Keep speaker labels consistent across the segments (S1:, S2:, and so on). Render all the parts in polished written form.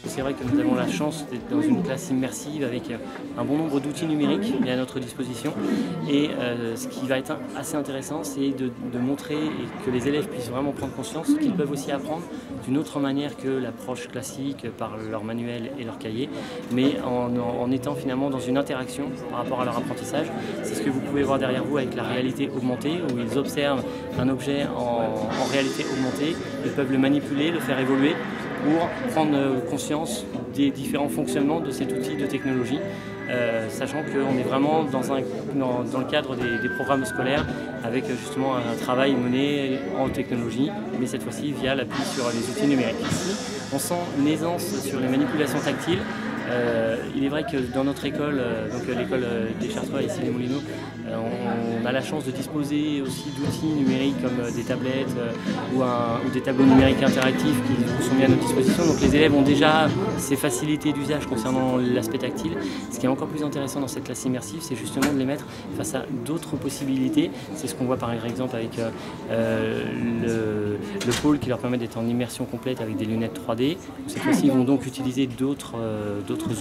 S1: C'est vrai que nous avons la chance d'être dans une classe immersive avec un bon nombre d'outils numériques mis à notre disposition. Et ce qui va être assez intéressant, c'est de montrer et que les élèves puissent vraiment prendre conscience qu'ils peuvent aussi apprendre d'une autre manière que l'approche classique par leur manuel et leur cahier, mais en étant finalement dans une interaction par rapport à leur apprentissage. C'est ce que vous pouvez voir derrière vous avec la réalité augmentée, où ils observent un objet en réalité augmentée, ils peuvent le manipuler, le faire évoluer, pour prendre conscience des différents fonctionnements de cet outil de technologie, sachant qu'on est vraiment dans le cadre des programmes scolaires avec justement un travail mené en technologie, mais cette fois-ci via l'appui sur les outils numériques. Ici, on sent une aisance sur les manipulations tactiles. Il est vrai que dans notre école, donc l'école des Chartreux ici les Moulineaux, on a la chance de disposer aussi d'outils numériques comme des tablettes ou des tableaux numériques interactifs qui sont mis à notre disposition. Donc les élèves ont déjà ces facilités d'usage concernant l'aspect tactile. Ce qui est encore plus intéressant dans cette classe immersive, c'est justement de les mettre face à d'autres possibilités. C'est ce qu'on voit par exemple avec le pôle qui leur permet d'être en immersion complète avec des lunettes 3D. Cette fois-ci, ils vont donc utiliser d'autres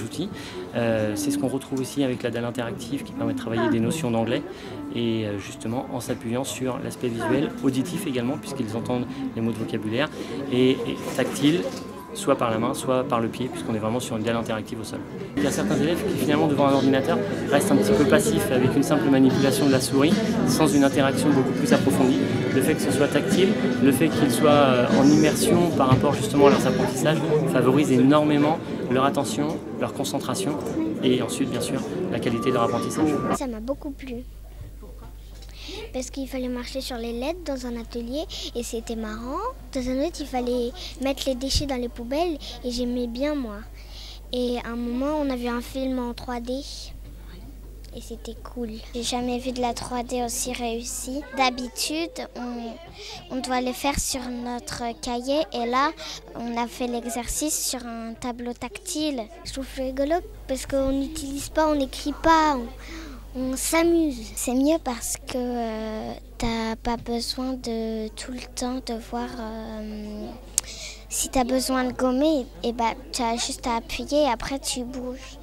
S1: outils. C'est ce qu'on retrouve aussi avec la dalle interactive qui permet de travailler des notions d'anglais et justement en s'appuyant sur l'aspect visuel, auditif également puisqu'ils entendent les mots de vocabulaire et tactile, soit par la main, soit par le pied, puisqu'on est vraiment sur une dalle interactive au sol. Il y a certains élèves qui finalement devant un ordinateur restent un petit peu passifs avec une simple manipulation de la souris, sans une interaction beaucoup plus approfondie. Le fait que ce soit tactile, le fait qu'ils soient en immersion par rapport justement à leurs apprentissages, favorise énormément leur attention, leur concentration et ensuite bien sûr la qualité de leur apprentissage.
S2: Ça m'a beaucoup plu. Parce qu'il fallait marcher sur les LED dans un atelier et c'était marrant. Dans un autre, il fallait mettre les déchets dans les poubelles et j'aimais bien moi. Et à un moment, on a vu un film en 3D et c'était cool. J'ai jamais vu de la 3D aussi réussie. D'habitude, on doit le faire sur notre cahier et là, on a fait l'exercice sur un tableau tactile. Je trouve rigolo parce qu'on n'utilise pas, on n'écrit pas. On s'amuse. C'est mieux parce que t'as pas besoin de tout le temps de voir si t'as besoin de gommer, et tu as juste à appuyer et après tu bouges.